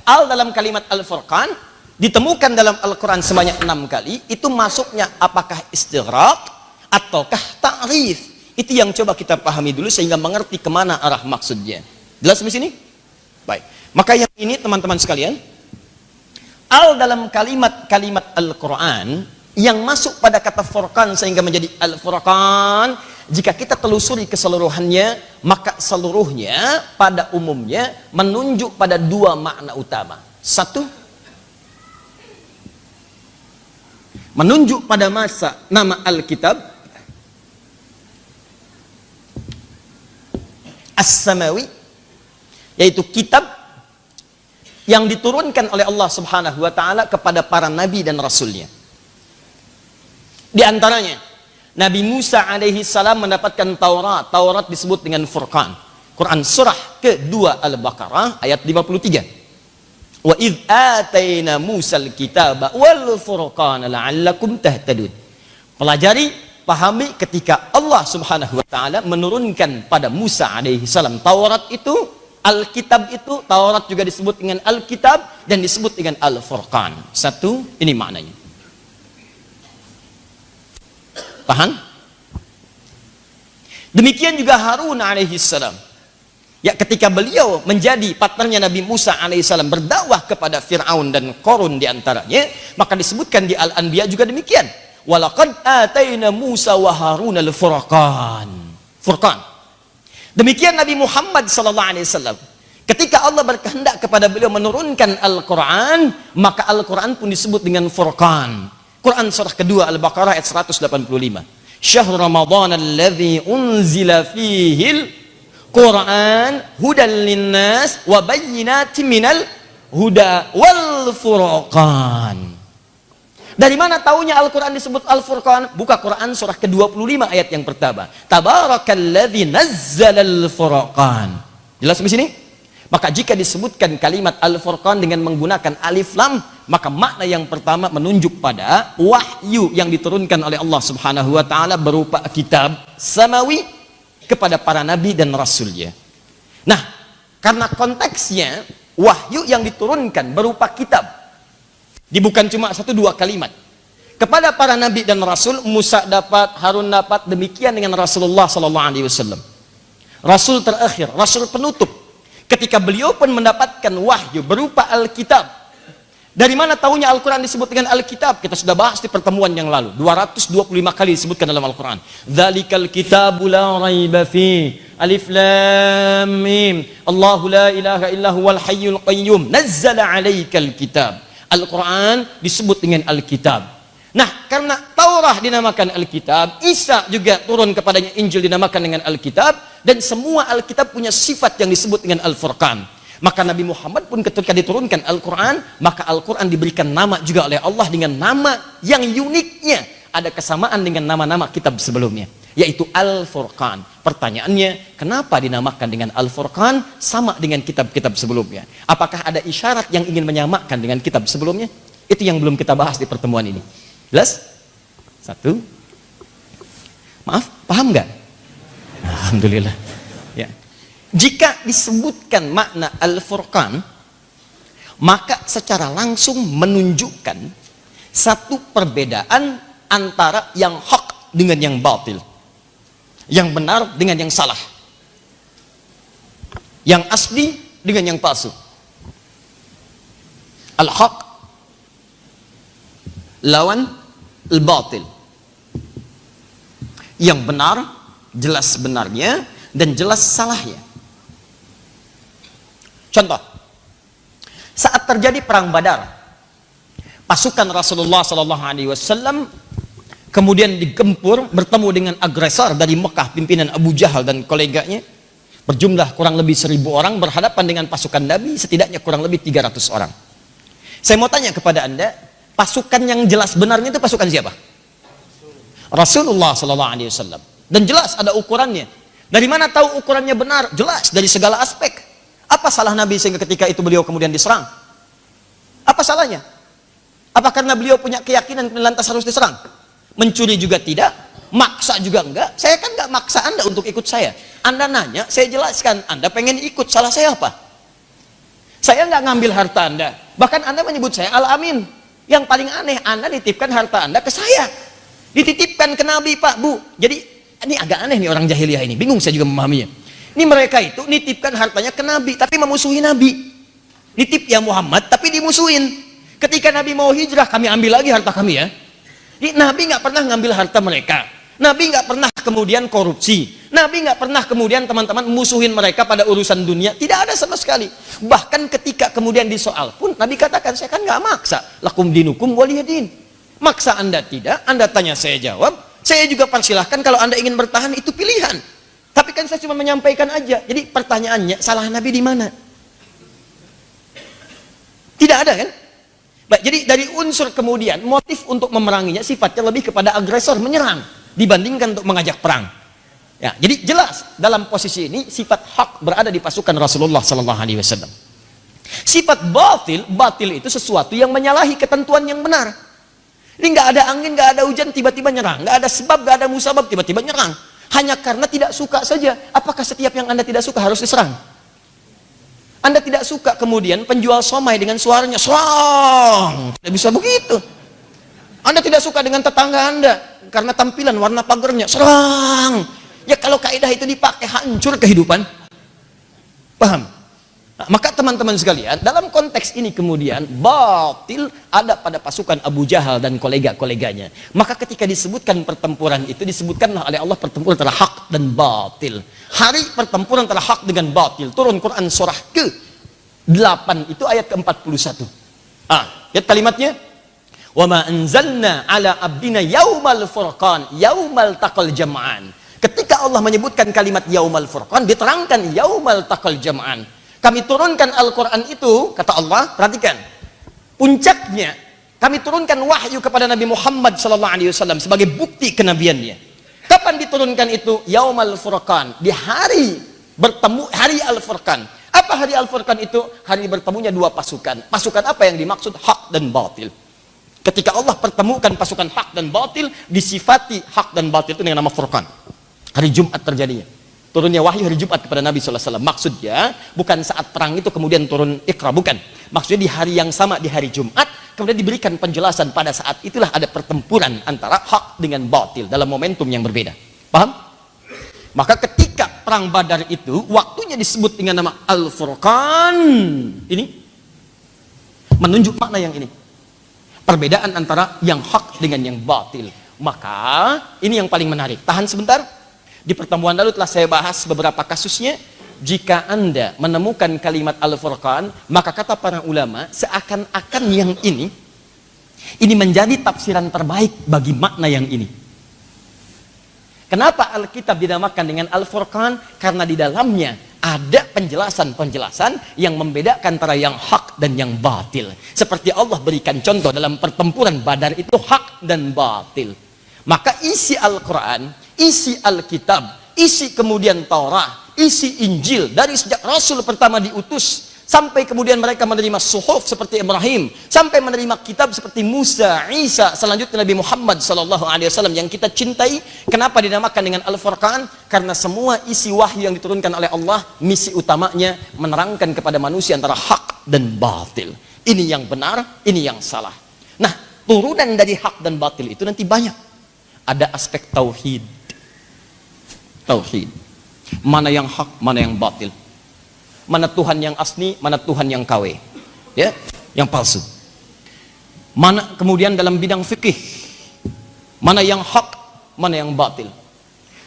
Al dalam kalimat Al-Furqan ditemukan dalam Al-Quran sebanyak 6 kali. Itu masuknya apakah istighraq ataukah ta'rif? Itu yang coba kita pahami dulu sehingga mengerti kemana arah maksudnya. Jelas di sini? Baik. Maka yang ini teman-teman sekalian, al dalam kalimat-kalimat Al-Quran yang masuk pada kata Furqan sehingga menjadi Al-Furqan, jika kita telusuri keseluruhannya, maka seluruhnya pada umumnya menunjuk pada dua makna utama. Satu, menunjuk pada masa nama Alkitab As-Samawi, yaitu kitab yang diturunkan oleh Allah Subhanahu wa taala kepada para nabi dan rasulnya. Di antaranya Nabi Musa alaihi salam mendapatkan Taurat. Taurat disebut dengan Furqan. Quran surah ke-2 Al-Baqarah ayat 53. Wa idz ataina Musal kitaba wal furqana la'allakum tahtadun. Pelajari, pahami ketika Allah Subhanahu wa taala menurunkan pada Musa alaihi salam Taurat itu, Alkitab itu, Taurat juga disebut dengan Alkitab dan disebut dengan Al-Furqan. Satu, ini maknanya. Paham? Demikian juga Harun alaihi salam. Ya, ketika beliau menjadi partnernya Nabi Musa alaihi salam berdakwah kepada Fir'aun dan Qarun diantaranya, maka disebutkan di Al-Anbiya juga demikian. Walaqad ataina Musa wa Harun al-Furqan. Furqan. Demikian Nabi Muhammad sallallahu alaihi wasallam. Ketika Allah berkehendak kepada beliau menurunkan Al-Quran, maka Al-Quran pun disebut dengan Furqan. Quran surah kedua Al-Baqarah ayat 185. Syahrul Ramadan alladzi unzila fihil Quran hudan linnas wa bayyinatin minal huda wal furqan. Dari mana taunya Al-Quran disebut Al-Furqan? Buka Quran surah ke-25 ayat yang pertama. Tabarakalladzi nazzalal furqan. Jelas di sini? Maka jika disebutkan kalimat Al-Furqan dengan menggunakan alif lam, maka makna yang pertama menunjuk pada wahyu yang diturunkan oleh Allah Subhanahu wa taala berupa kitab samawi kepada para nabi dan rasulnya. Nah, karena konteksnya wahyu yang diturunkan berupa kitab, bukan cuma 1-2 kalimat. Kepada para nabi dan rasul, Musa dapat, Harun dapat, demikian dengan Rasulullah sallallahu alaihi wasallam. Rasul terakhir, rasul penutup. Ketika beliau pun mendapatkan wahyu berupa Alkitab. Dari mana tahunya Al-Quran disebut dengan Alkitab? Kita sudah bahas di pertemuan yang lalu. 225 kali disebutkan dalam Al-Quran. Dzalikal kitabu la raiba fi. Alif lam mim. Allahu la ilaha illa huwal hayyul qayyum. Nazzala 'alaikal kitab. Al-Quran disebut dengan Alkitab. Nah, karena Taurah dinamakan Alkitab, Isa juga turun kepadanya Injil dinamakan dengan Alkitab, dan semua Alkitab punya sifat yang disebut dengan Al-Furqan. Maka Nabi Muhammad pun ketika diturunkan Al-Quran, maka Al-Quran diberikan nama juga oleh Allah dengan nama yang uniknya. Ada kesamaan dengan nama-nama kitab sebelumnya, yaitu Al-Furqan. Pertanyaannya, kenapa dinamakan dengan Al-Furqan sama dengan kitab-kitab sebelumnya? Apakah ada isyarat yang ingin menyamakan dengan kitab sebelumnya? Itu yang belum kita bahas di pertemuan ini. Jelas? Satu. Maaf, paham nggak? Alhamdulillah. Ya. Jika disebutkan makna Al-Furqan, maka secara langsung menunjukkan satu perbedaan antara yang hak dengan yang batil, yang benar dengan yang salah, yang asli dengan yang palsu. Al-haq lawan al-batil. Yang benar jelas benarnya dan jelas salahnya. Contoh, saat terjadi perang Badar, pasukan Rasulullah sallallahu alaihi wasallam kemudian digempur bertemu dengan agresor dari Mekah, pimpinan Abu Jahal dan koleganya, berjumlah kurang lebih 1000 orang berhadapan dengan pasukan Nabi setidaknya kurang lebih 300 orang. Saya mau tanya kepada Anda, pasukan yang jelas benarnya itu pasukan siapa? Rasulullah sallallahu alaihi wasallam. Dan jelas ada ukurannya. Dari mana tahu ukurannya benar? Jelas dari segala aspek. Apa salah Nabi sehingga ketika itu beliau kemudian diserang? Apa salahnya? Apa karena beliau punya keyakinan lantas harus diserang? Mencuri juga tidak, maksa juga enggak. Saya kan enggak maksa Anda untuk ikut saya. Anda nanya, saya jelaskan. Anda pengen ikut, salah saya apa? Saya nggak ngambil harta Anda. Bahkan Anda menyebut saya Al-Amin. Yang paling aneh, Anda nitipkan harta Anda ke saya. Dititipkan ke Nabi, Pak, Bu. Jadi, ini agak aneh nih orang jahiliyah ini. Bingung saya juga memahaminya. Ini mereka itu nitipkan hartanya ke Nabi, tapi memusuhi Nabi. Nitip ya Muhammad, tapi dimusuhin. Ketika Nabi mau hijrah, kami ambil lagi harta kami ya. Jadi, Nabi nggak pernah ngambil harta mereka. Nabi nggak pernah kemudian korupsi. Nabi nggak pernah kemudian teman-teman musuhin mereka pada urusan dunia. Tidak ada sama sekali. Bahkan ketika kemudian disoal pun, Nabi katakan, saya kan nggak maksa. Lakum dinukum waliyadin. Maksa Anda tidak, Anda tanya saya jawab. Saya juga persilahkan kalau Anda ingin bertahan, itu pilihan. Tapi kan saya cuma menyampaikan aja. Jadi pertanyaannya, salah Nabi di mana? Tidak ada kan? Baik, jadi dari unsur kemudian, motif untuk memeranginya sifatnya lebih kepada agresor, menyerang, dibandingkan untuk mengajak perang. Ya, jadi jelas dalam posisi ini sifat hak berada di pasukan Rasulullah Sallallahu Alaihi Wasallam. Sifat batil, batil itu sesuatu yang menyalahi ketentuan yang benar. Ini nggak ada angin, nggak ada hujan, tiba-tiba nyerang. Nggak ada sebab, nggak ada musabab, tiba-tiba nyerang. Hanya karena tidak suka saja. Apakah setiap yang Anda tidak suka harus diserang? Anda tidak suka kemudian penjual somai dengan suaranya serang, tidak bisa begitu. Anda tidak suka dengan tetangga Anda karena tampilan warna pagarnya serang. Ya kalau kaidah itu dipakai, hancur kehidupan. Paham? Nah, maka teman-teman sekalian, dalam konteks ini kemudian batil ada pada pasukan Abu Jahal dan kolega-koleganya. Maka ketika disebutkan pertempuran itu, disebutkanlah oleh Allah pertempuran antara hak dan batil. Hari pertempuran antara hak dengan batil. Turun Quran surah ke-8 itu ayat ke-41. Lihat kalimatnya. Wa ma anzalna ala abdina yaumal furqan yaumal taqal jam'an. Ketika Allah menyebutkan kalimat yaumal furqan, diterangkan yaumal taqal jam'an. Kami turunkan Al-Quran itu, kata Allah, perhatikan, puncaknya kami turunkan wahyu kepada Nabi Muhammad SAW sebagai bukti kenabiannya. Kapan diturunkan itu? Yaumal Furqan, di hari bertemu, hari Al-Furqan. Apa hari Al-Furqan itu? Hari bertemunya dua pasukan. Pasukan apa yang dimaksud? Hak dan batil. Ketika Allah pertemukan pasukan hak dan batil, disifati hak dan batil itu dengan nama Furqan. Hari Jumat terjadinya. Turunnya wahyu hari Jumat kepada Nabi SAW. Maksudnya bukan saat perang itu kemudian turun Iqra, bukan. Maksudnya di hari yang sama, di hari Jumat, kemudian diberikan penjelasan pada saat itulah ada pertempuran antara hak dengan batil dalam momentum yang berbeda. Paham? Maka ketika perang Badar itu waktunya disebut dengan nama Al-Furqan, ini menunjuk makna yang ini. Perbedaan antara yang hak dengan yang batil. Maka ini yang paling menarik. Tahan sebentar. Di pertemuan lalu telah saya bahas beberapa kasusnya. Jika Anda menemukan kalimat Al-Furqan, maka kata para ulama, seakan-akan yang ini menjadi tafsiran terbaik bagi makna yang ini. Kenapa Alkitab dinamakan dengan Al-Furqan? Karena di dalamnya ada penjelasan-penjelasan yang membedakan antara yang hak dan yang batil. Seperti Allah berikan contoh dalam pertempuran Badar itu hak dan batil. Maka isi Al-Quran, isi Alkitab, isi kemudian Taurat, isi Injil dari sejak Rasul pertama diutus sampai kemudian mereka menerima suhuf seperti Ibrahim, sampai menerima kitab seperti Musa, Isa, selanjutnya Nabi Muhammad SAW yang kita cintai. Kenapa dinamakan dengan Al-Furqan? Karena semua isi wahyu yang diturunkan oleh Allah, misi utamanya menerangkan kepada manusia antara hak dan batil. Ini yang benar, ini yang salah. Nah, turunan dari hak dan batil itu nanti banyak. Ada aspek tauhid. Tauhid. Mana yang hak, mana yang batil. Mana Tuhan yang asli, mana Tuhan yang KW. Ya, yang palsu. Mana kemudian dalam bidang fikih. Mana yang hak, mana yang batil.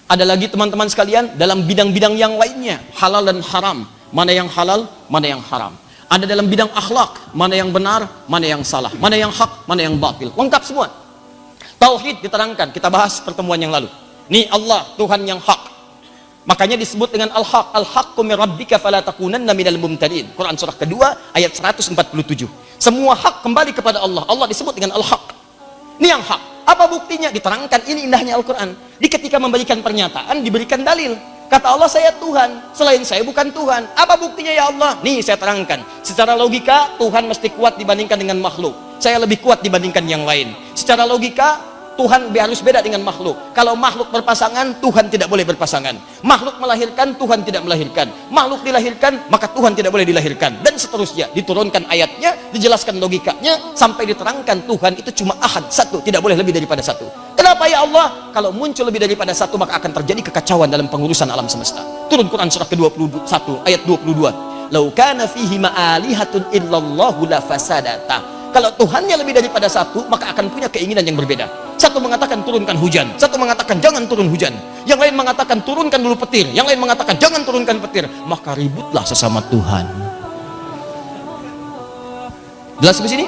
Ada lagi teman-teman sekalian dalam bidang-bidang yang lainnya, halal dan haram. Mana yang halal, mana yang haram. Ada dalam bidang akhlak, mana yang benar, mana yang salah. Mana yang hak, mana yang batil. Lengkap semua. Tauhid diterangkan, kita bahas pertemuan yang lalu. Ini Allah, Tuhan yang hak. Makanya disebut dengan al-haq. Al-haqqu min rabbika fala takunanna minal mumtarin. Quran surah kedua ayat 147. Semua hak kembali kepada Allah. Allah disebut dengan al-haq. Ini yang hak. Apa buktinya? Diterangkan, ini indahnya Al-Quran. Di ketika memberikan pernyataan, diberikan dalil. Kata Allah, saya Tuhan, selain saya bukan Tuhan. Apa buktinya ya Allah? Nih saya terangkan. Secara logika, Tuhan mesti kuat dibandingkan dengan makhluk. Saya lebih kuat dibandingkan yang lain. Secara logika, Tuhan harus beda dengan makhluk. Kalau makhluk berpasangan, Tuhan tidak boleh berpasangan. Makhluk melahirkan, Tuhan tidak melahirkan. Makhluk dilahirkan, maka Tuhan tidak boleh dilahirkan. Dan seterusnya, diturunkan ayatnya, dijelaskan logikanya, sampai diterangkan Tuhan itu cuma ahad, satu, tidak boleh lebih daripada satu. Kenapa ya Allah? Kalau muncul lebih daripada satu, maka akan terjadi kekacauan dalam pengurusan alam semesta. Turun Quran surah ke-21 ayat 22. Lau kana fihi ma'alihatun illallahu la fasadata. Kalau Tuhannya lebih daripada satu, maka akan punya keinginan yang berbeda. Satu mengatakan turunkan hujan, satu mengatakan jangan turun hujan, yang lain mengatakan turunkan dulu petir, yang lain mengatakan jangan turunkan petir. Maka ributlah sesama Tuhan. Jelas di sini?